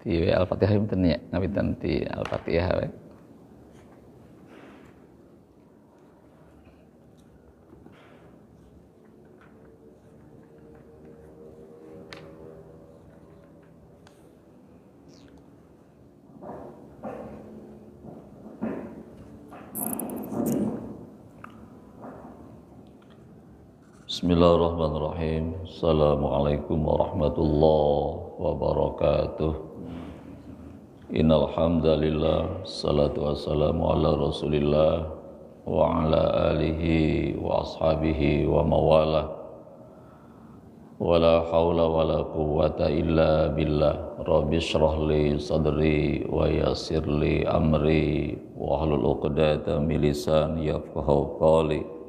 Ti Al-Fatihah pinten nya? Ngapunten ti Al-Fatihah we. Bismillahirrahmanirrahim. Assalamualaikum warahmatullahi wabarakatuh. Innal hamdalillah, salatu wassalamu ala Rasulillah wa ala alihi wa ashabihi wa mawalah. Wala haula wala quwwata illa billah. Rabbi shrah li sadri wa yassir li amri wa hlul 'uqdatam min lisani yafqahu qawli.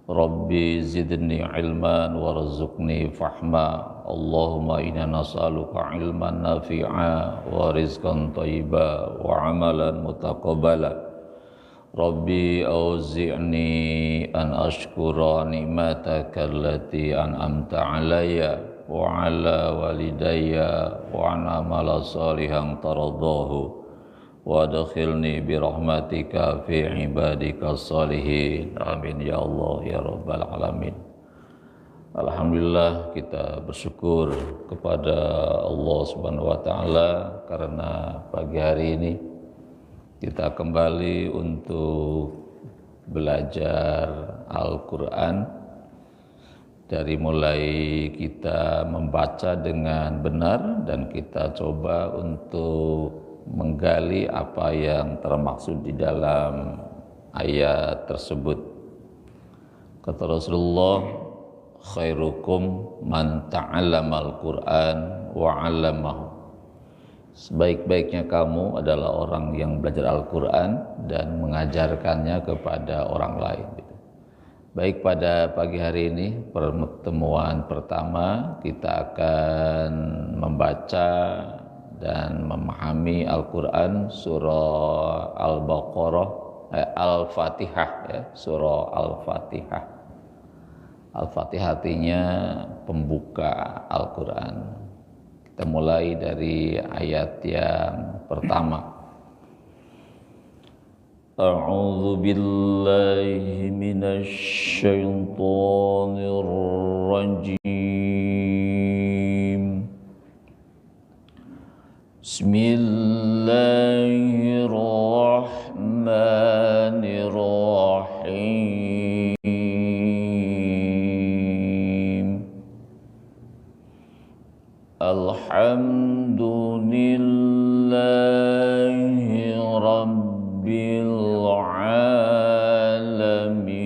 Rabbi zidni ilman warzuqni fahma. Allahumma inna nas'aluka ilman nafi'a wa rizqan thayyiba wa amalan mutaqabbala. Rabbi auzi'ni an ashkura ni'mataka allati an'amta 'alayya wa 'ala walidayya wa an amala salihan taradahu wa adkhilni bi rahmatika fi ibadika salihin. Amin ya Allah ya rabbal alamin. Alhamdulillah, kita bersyukur kepada Allah Subhanahu wa taala karena pagi hari ini kita kembali untuk belajar Al-Qur'an, dari mulai kita membaca dengan benar dan kita coba untuk menggali apa yang termaksud di dalam ayat tersebut. Kata Rasulullah, khairukum man ta'allamal Qur'an wa 'allamahu. Sebaik-baiknya kamu adalah orang yang belajar Al-Qur'an dan mengajarkannya kepada orang lain. Baik, pada pagi hari ini pertemuan pertama kita akan membaca dan memahami Al-Quran surah Al-Baqarah, Al-Fatihah ya, surah Al-Fatihah. Al-Fatihah artinya pembuka Al-Quran. Kita mulai dari ayat yang pertama. A'udzu billahi minasy syaithanir rajim. Bismillahirrahmanirrahim. Alhamdulillahi rabbil alamin.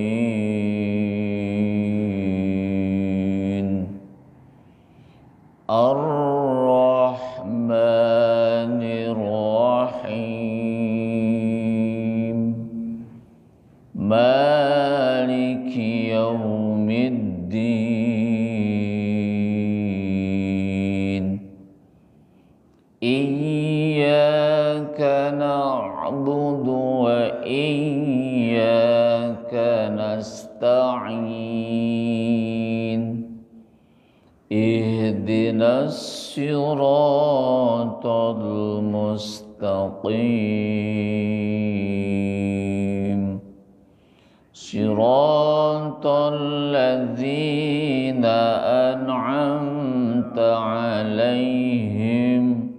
Maliki yaumiddin. Iyyaka na'budu wa iyyaka nasta'in. Ihdinas siratal mustaqim. Siratal ladzina an'amta 'alaihim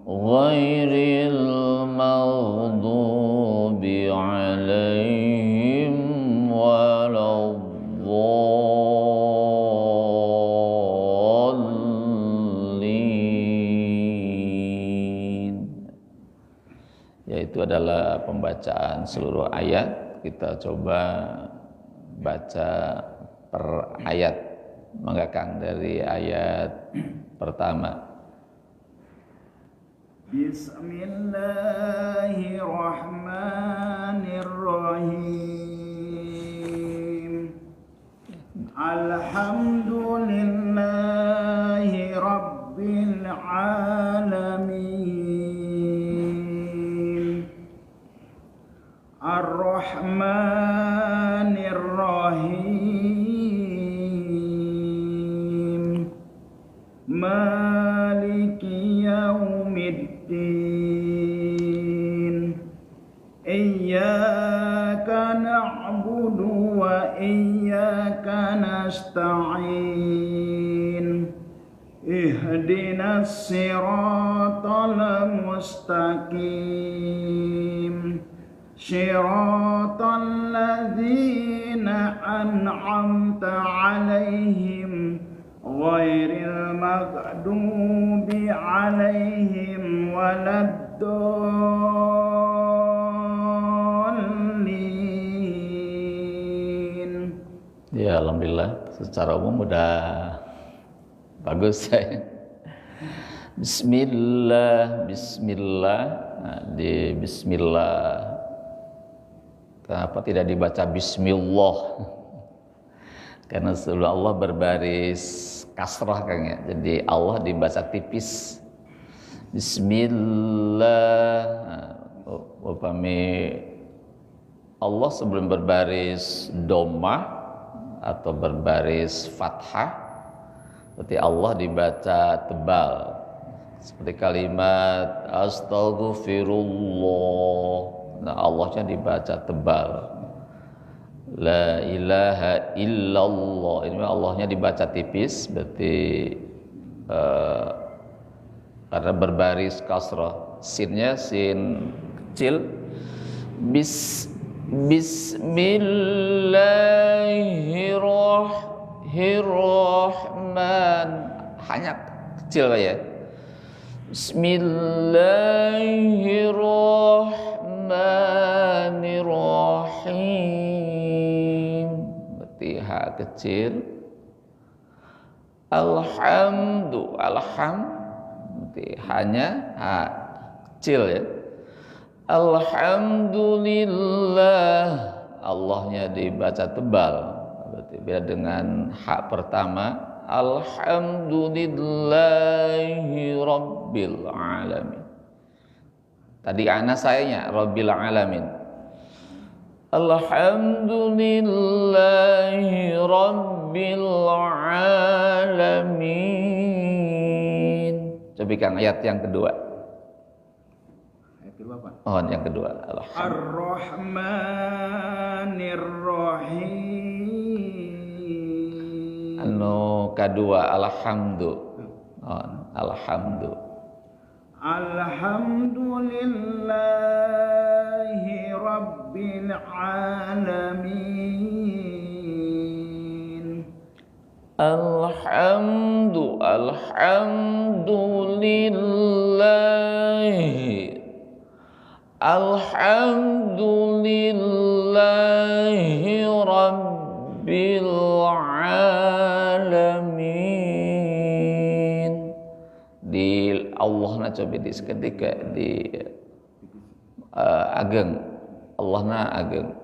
ghairil maghdubi 'alaihim waladdallin. Yaitu adalah pembacaan seluruh ayat. Kita coba baca per ayat, mengakang dari ayat pertama. Bismillahirrahmanirrahim. Alhamdulillahi rabbil alamin. Ar-Rahmanir-Rahim. Maliki yaum yaumiddin. Iyyaka na'budu wa iyyaka nasta'in. Ihdinas siratal mustaqim. Siratal ladzina an'amta 'alaihim ghairil maghdubi 'alaihim waladdallin. Ya, alhamdulillah secara umum udah bagus saya. Bismillah, bismillah. Nah, di bismillah kenapa tidak dibaca bismillah? Karena sebelum Allah berbaris kasrah kan ya. Jadi Allah dibaca tipis. Bismillah. Upami Allah sebelum berbaris dhammah atau berbaris fathah, berarti Allah dibaca tebal. Seperti kalimat astaghfirullah. Nah, Allahnya dibaca tebal. La ilaha illallah. Ini Allahnya dibaca tipis, berarti karena berbaris kasrah. Sinnya sin kecil. Bismillahirrahman. Hanya kecil ya. Bismillahirrahmanirrahim. Berarti ha kecil. Alhamdu. Berarti hanya ha kecil ya. Alhamdulillah. Allahnya dibaca tebal. Berarti beda dengan ha pertama. Alhamdulillahi Rabbil Alamin. Tadi ana sayanya Rabbil Alamin. Alhamdulillahi Rabbil Alamin. Coba Kang ayat yang kedua. Ayat kedua Pak. Oh, yang kedua. Ar-Rahmanir-Rahim. Anu kedua alhamdu. Oh, alhamdu. Alhamdulillahi Rabbil Alamin. Alhamdulillahi Rabbil Alamin. Di Allah na coba di seketika di ageng. Allah na ageng.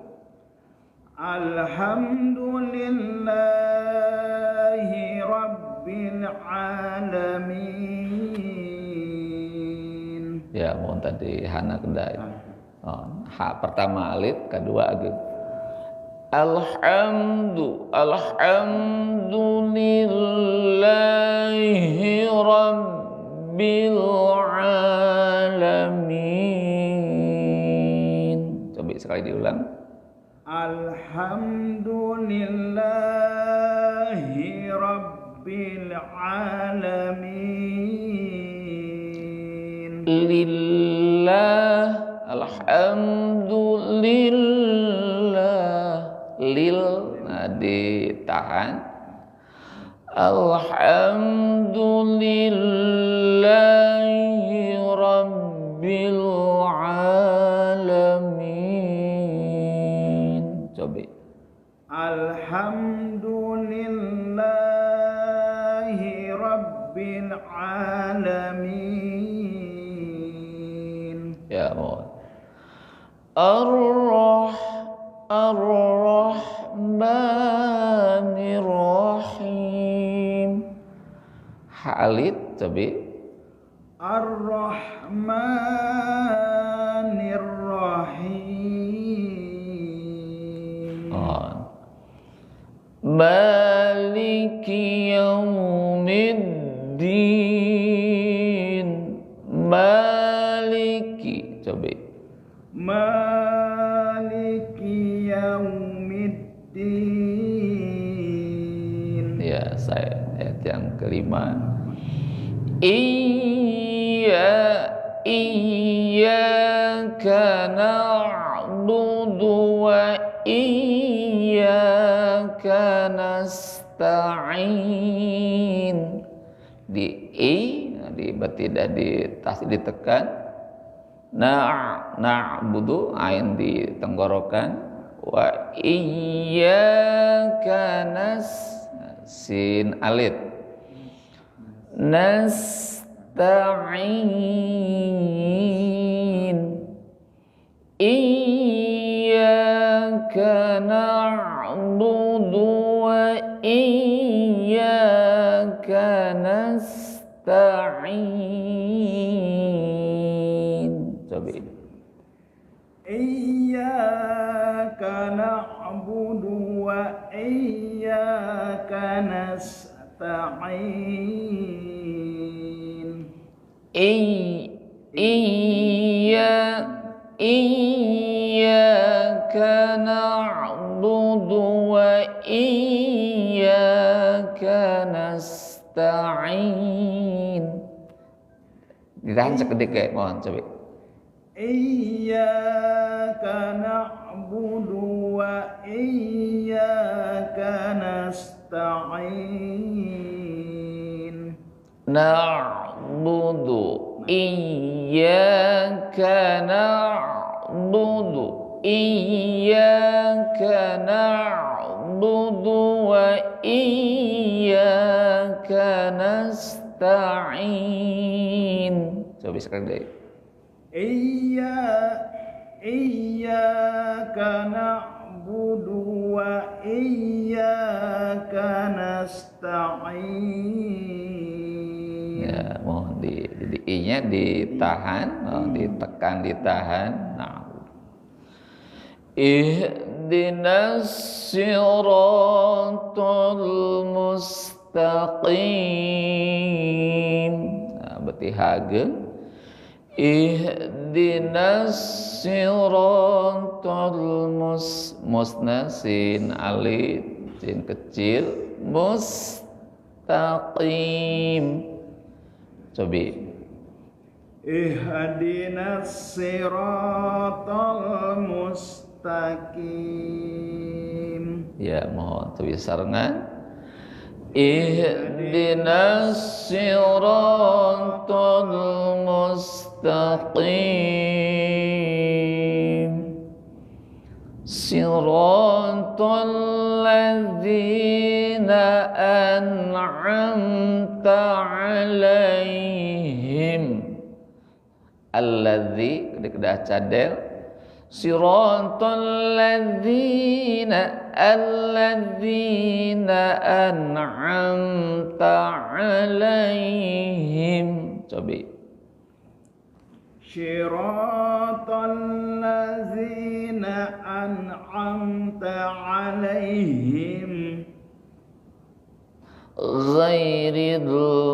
Alhamdulillahi Rabbil Alamin. Ya, mohon tadi hana kendai. Oh, ha pertama alif, kedua ageng. Alhamdulillahi Rabbil Alamin. Coba sekali diulang. Alhamdulillahi Rabbil Alamin. Lillah. Alhamdulillah. Lil, nah ditahan. Alhamdulillahi Rabbil Alamin. Coba. Alhamdulillahi Rabbil Alamin. Ya, mohon. Ar-Rahmanir-Rahim. Halid coba. Ar-Rahmanir-Rahim. Maliki yaumiddin. kelima. Iyyaka na'budu wa iyyaka nasta'in. Di tidak ditekan. Na'budu ain di tenggorokan. Wa iyyaka sin alit. Nasta'in. Iyyaka na'budu wa iyyaka nasta'in. Coba. Iyyaka na'budu wa iyyaka nasta'in. Iyyaka na'budu wa iyyaka nasta'in. Ditahan seketika, mohon coba. Iyyaka na'budu wa iyyaka nasta'in. Na'budu iyyaka na'budu iyyaka na'budu wa iyyaka nasta'in. Coba sekali lagi. Iyyaka na'budu wa iyyaka nasta'in. Ya, mohon jadi i-nya ditahan, ditekan, ditahan. Nah. Ihdinas siratal mustaqim. Nah, berarti hage. Ihdinas siratal musna sin alif sin kecil mustaqim. Coba. Ihdinas siratal mustaqim. Ya, mohon coba sarengan. Ihdinas siratal mustaqim. Siratal ladzina an'amta 'alaihim. Alladzi kedah cadel. Siratal ladzina an'amta 'alaihim. Coba. Siratal ladzina an'amta 'alaihim. Ghairil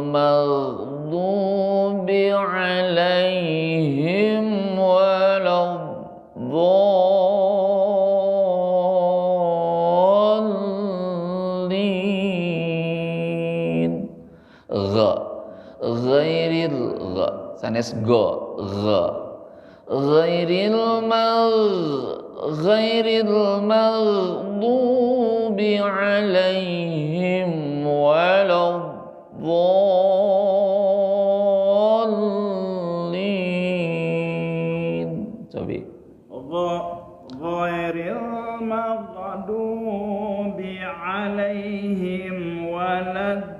maghdubi 'alaihim waladdallin. Ghairil sanes ghairil maghdubi 'alaihim waladdallin. Coba. Ghairil maghdubi 'alaihim waladdallin.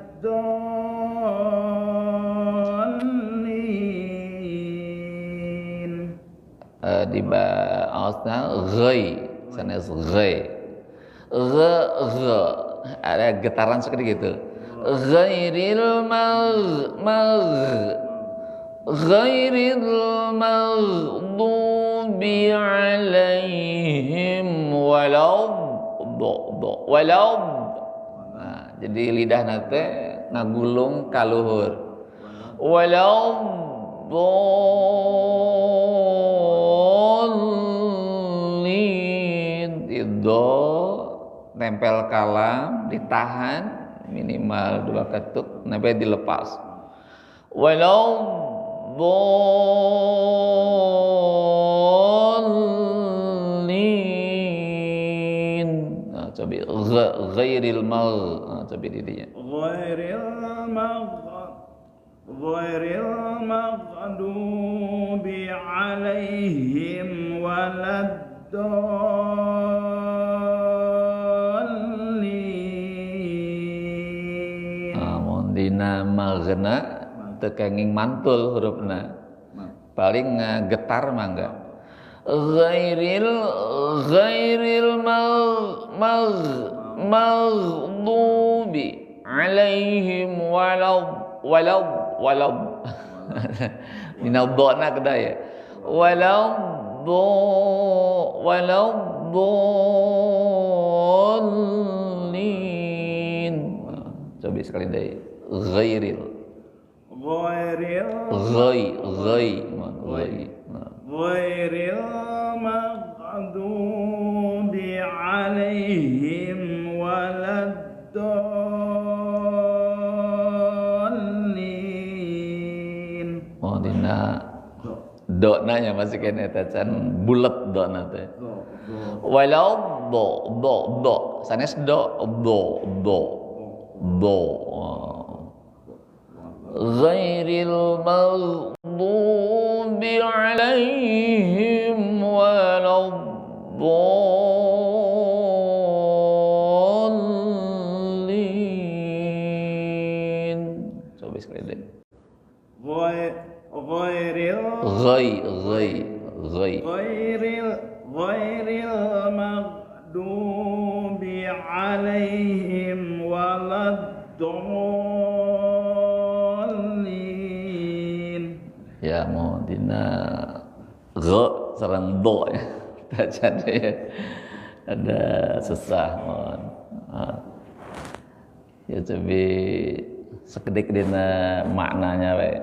Di ba'asna ghai sanes ghai ada getaran seperti gitu. Ghairil maghdubi 'alaihim nah, jadi lidah nate ngagulung kaluhur waladdallin. Nempel kalam, ditahan, minimal 2 ketuk sampai dilepas. Walau dhalin. Nah, coba ghairil mal. Nah, coba didinya. Ghairil maghdubi alaihim waladdallin. Dina maghna tekenging mantul hurufna. Paling getar mangga. Ghairil maghdubi alaihim walau minal dona kedaya waladdallin. Coba sekali deh. Ghairil maghdubi alaihim waladdallin. Dina doknanya masih kena tacan bulat dokna teh. Walau do sanes do ghairil maghdubi alaihim waladdallin. Coba sekali deh. Ghairil maghdubi alaihim waladdallin. Ya mau dina gha sareng do ya. Jadi ada susah mohon. Ya coba sekedik dina maknanya we.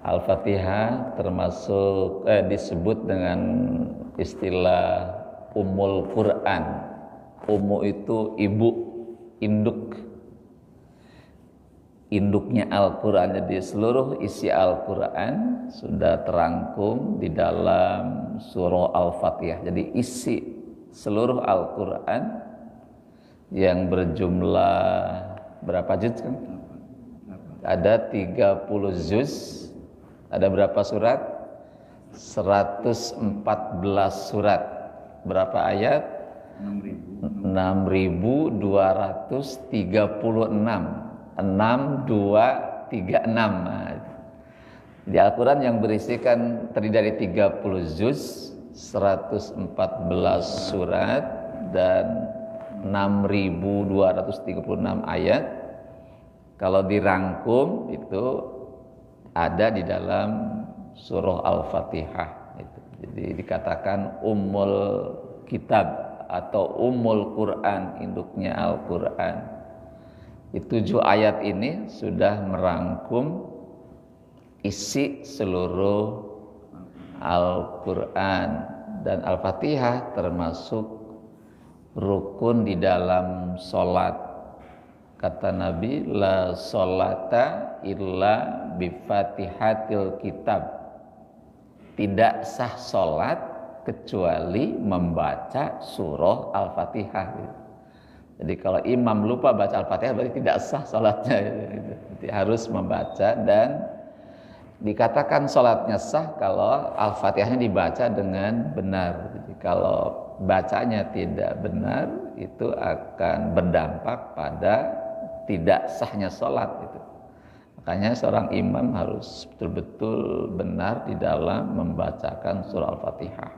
Al-Fatihah termasuk disebut dengan istilah Ummul Quran. Ummu itu ibu, induk. Induknya Al-Quran. Jadi seluruh isi Al-Quran sudah terangkum di dalam surah Al-Fatihah. Jadi isi seluruh Al-Quran yang berjumlah berapa juz kan? Ada 30 juz. Ada berapa surat? 114 surat. Berapa ayat? 6.236. 6236. Di Al-Quran yang berisikan terdiri dari 30 juz, 114 surat dan 6.236 ayat. Kalau dirangkum itu ada di dalam surah Al-Fatihah. Jadi dikatakan Ummul Kitab atau Ummul Quran, induknya Al-Quran. 7 ayat ini sudah merangkum isi seluruh Al-Quran. Dan Al-Fatihah termasuk rukun di dalam sholat. Kata Nabi, la sholata illa bifatihatil kitab. Tidak sah sholat kecuali membaca surah Al-Fatihah. Jadi kalau imam lupa baca Al-Fatihah berarti tidak sah sholatnya. Jadi harus membaca, dan dikatakan sholatnya sah kalau Al-Fatihahnya dibaca dengan benar. Jadi kalau bacanya tidak benar, itu akan berdampak pada tidak sahnya sholat itu. Makanya seorang imam harus betul-betul benar di dalam membacakan surah Al-Fatihah.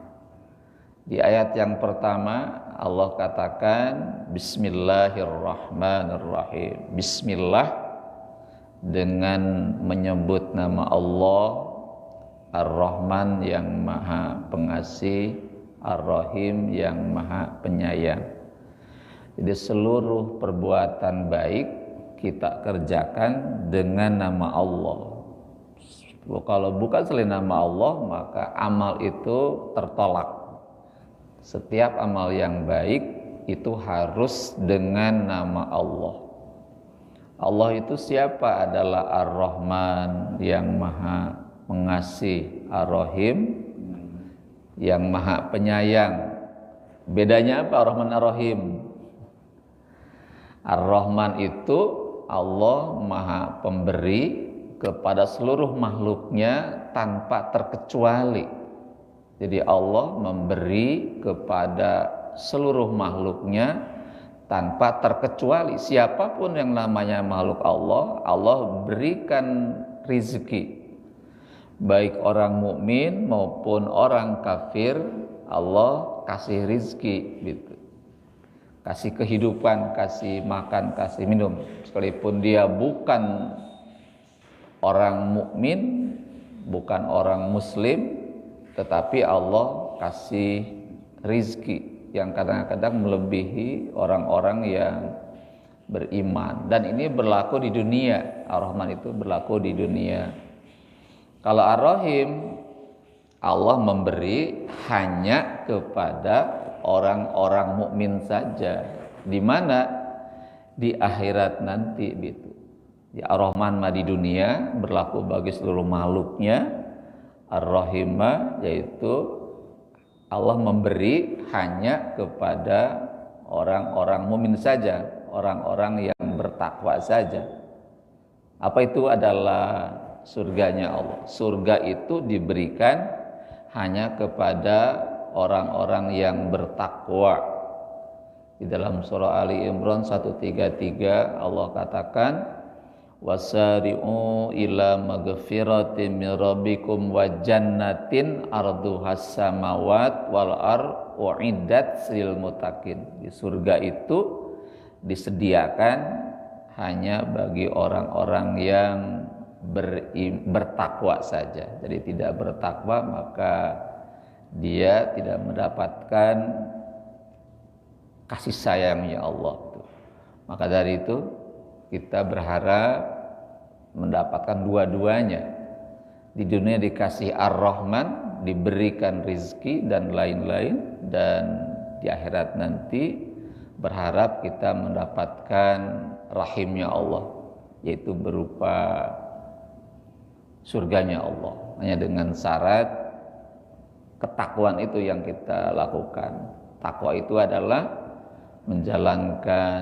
Di ayat yang pertama Allah katakan Bismillahirrahmanirrahim. Bismillah dengan menyebut nama Allah Ar-Rahman yang maha pengasih, Ar-Rahim yang maha penyayang. Jadi seluruh perbuatan baik kita kerjakan dengan nama Allah. Kalau bukan selain nama Allah, maka amal itu tertolak. Setiap amal yang baik itu harus dengan nama Allah. Allah itu siapa? Adalah Ar-Rahman yang maha mengasih, Ar-Rahim yang maha penyayang. Bedanya apa Ar-Rahman Ar-Rahim? Ar-Rahman itu Allah maha pemberi kepada seluruh makhluknya tanpa terkecuali. Jadi Allah memberi kepada seluruh makhluknya tanpa terkecuali. Siapapun yang namanya makhluk Allah, Allah berikan rizki. Baik orang mukmin maupun orang kafir, Allah kasih rizki gitu. Kasih kehidupan, kasih makan, kasih minum. Sekalipun dia bukan orang mukmin, bukan orang muslim, tetapi Allah kasih rizki yang kadang-kadang melebihi orang-orang yang beriman. Dan ini berlaku di dunia. Ar-Rahman itu berlaku di dunia. Kalau Ar-Rahim, Allah memberi hanya kepada orang-orang mukmin saja. Di mana? Di akhirat nanti gitu. Ya, Ar-Rahman mah di dunia berlaku bagi seluruh makhluknya. Ar-Rahim yaitu Allah memberi hanya kepada orang-orang mukmin saja, orang-orang yang bertakwa saja. Apa itu? Adalah surganya Allah. Surga itu diberikan hanya kepada orang-orang yang bertakwa. Di dalam surah Ali Imran 133 Allah katakan, wasari'u ila maghfiratin min rabbikum wa jannatin arduhas samawat wal ard uiddat lil muttaqin. Di surga itu disediakan hanya bagi orang-orang yang bertakwa saja. Jadi tidak bertakwa maka dia tidak mendapatkan kasih sayangnya Allah. Maka dari itu kita berharap mendapatkan dua-duanya. Di dunia dikasih Ar-Rahman, diberikan rizki dan lain-lain, dan di akhirat nanti berharap kita mendapatkan rahimnya Allah, yaitu berupa surganya Allah. Hanya dengan syarat ketakwaan itu yang kita lakukan. Takwa itu adalah menjalankan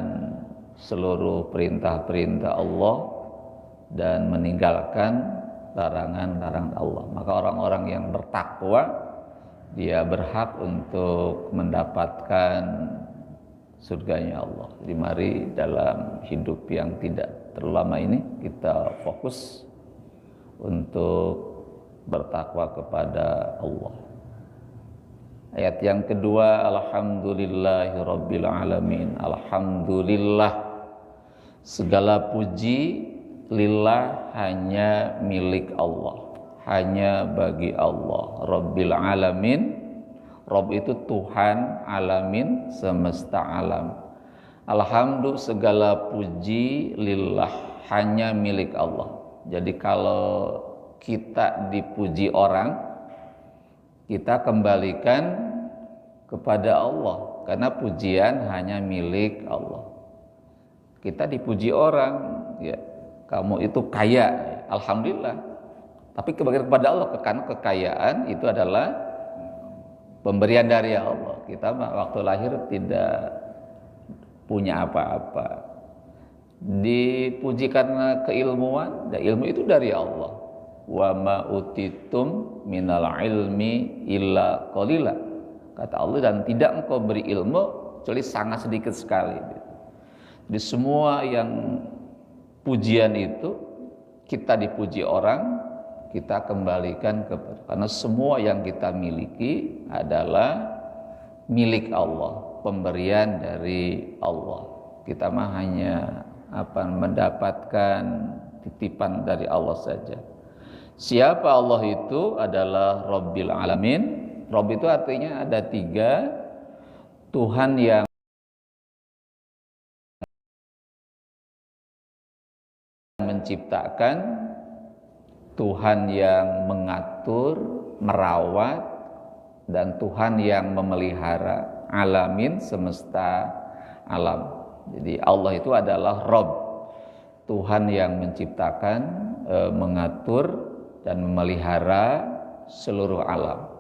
seluruh perintah-perintah Allah dan meninggalkan larangan-larangan Allah. Maka orang-orang yang bertakwa, dia berhak untuk mendapatkan surganya Allah. Jadi mari dalam hidup yang tidak terlalu lama ini kita fokus untuk bertakwa kepada Allah. Ayat yang kedua, alhamdulillahirabbil alamin. Alhamdulillah, segala puji lillah, hanya milik Allah, hanya bagi Allah. Rabbil alamin, Rabb itu Tuhan, alamin semesta alam. Alhamdulillah, segala puji lillah, hanya milik Allah. Jadi kalau kita dipuji orang, kita kembalikan kepada Allah, karena pujian hanya milik Allah. Kita dipuji orang, ya, kamu itu kaya, alhamdulillah. Tapi kembalikan kepada Allah, karena kekayaan itu adalah pemberian dari Allah. Kita waktu lahir tidak punya apa-apa. Dipuji karena keilmuan, dan ilmu itu dari Allah. Wa ma utitum minal ilmi illa qalila, kata Allah, dan tidak engkau beri ilmu kecuali sangat sedikit sekali. Jadi semua yang pujian itu, kita dipuji orang, kita kembalikan kepada, karena semua yang kita miliki adalah milik Allah, pemberian dari Allah. Kita mah hanya mendapatkan titipan dari Allah saja. Siapa Allah itu? Adalah Rabbil Alamin. Rabb itu artinya ada tiga. Tuhan yang menciptakan, Tuhan yang mengatur, merawat, dan Tuhan yang memelihara. Alamin, semesta alam. Jadi Allah itu adalah Rabb. Tuhan yang menciptakan, mengatur dan memelihara seluruh alam.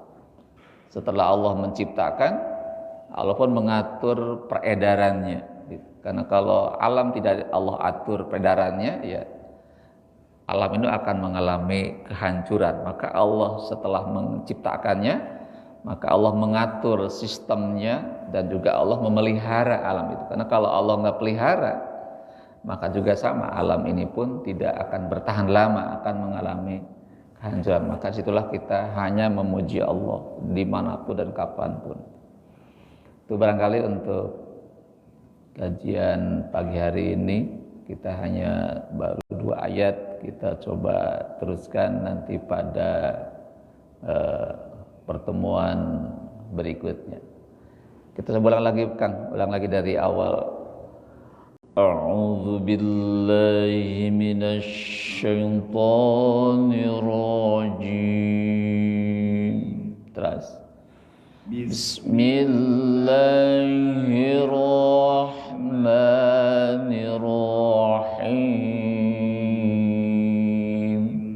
Setelah Allah menciptakan, Allah pun mengatur peredarannya. Karena kalau alam tidak Allah atur peredarannya, ya alam itu akan mengalami kehancuran. Maka Allah setelah menciptakannya, maka Allah mengatur sistemnya dan juga Allah memelihara alam itu. Karena kalau Allah nggak pelihara, maka juga sama, alam ini pun tidak akan bertahan lama, akan mengalami kehancuran. Maka situlah kita hanya memuji Allah dimanapun dan kapanpun. Itu barangkali untuk kajian pagi hari ini. Kita hanya baru 2 ayat, kita coba teruskan nanti pada pertemuan berikutnya. Kita ulang lagi, Kang, ulang lagi dari awal. A'udzu billahi minasy syaithanir rajim. Terus. Bismillahirrahmanirrahim.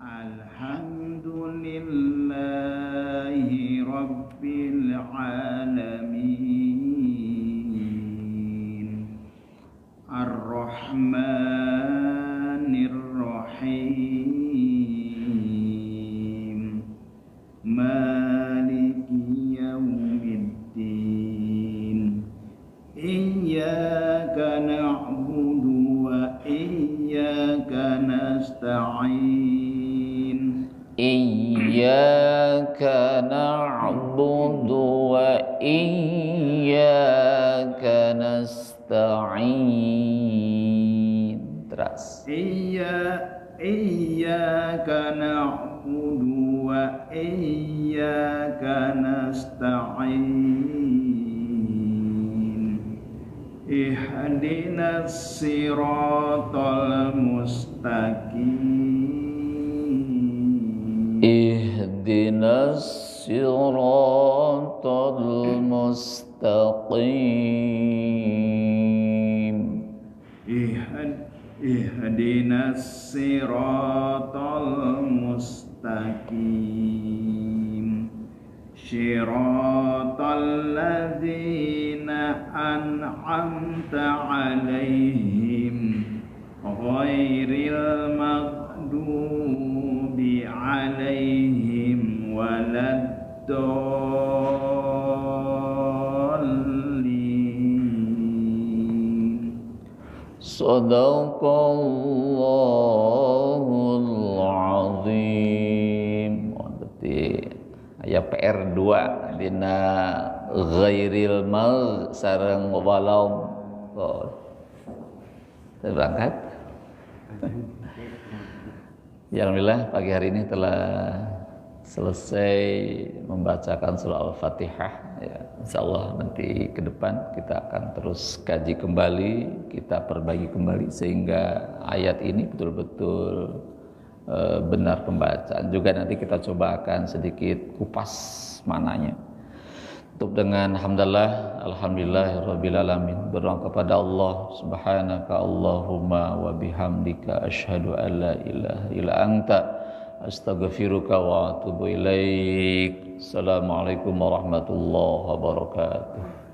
Alhamdulillahi Rabbil Alamin. Ar-Rahmanir-Rahim. Maliki yaumiddin. Iyyaka na'budu wa iyyaka nasta'in. Iyyaka na'budu wa iyyaka nasta'in. Terus. Iyyaka na'budu wa iyyaka nasta'in. Ihdinas siratal mustaqim. Ihdinas siratal mustaqim. Ihdinas siratal mustaqim. Siratal ladzina an'amta 'alaihim ghairil maghdubi 'alaihim waladdallin. Shadaqallahul azim. Berarti aya PR 2 dina ghairil mal sareng walau. Terberangkat. Ya, alhamdulillah pagi hari ini telah selesai membacakan surah Al-Fatihah. Ya, insyaallah nanti ke depan kita akan terus kaji kembali, kita perbaiki kembali sehingga ayat ini betul-betul benar pembacaan. Juga nanti kita coba akan sedikit kupas mananya. Tutup dengan hamdalah, alhamdulillahirabbil alamin. Berdoa kepada Allah subhanaka Allahumma wa bihamdika asyhadu an la ilaha illa anta astaghfiruka wa atubu ilaik. Assalamualaikum warahmatullahi wabarakatuh.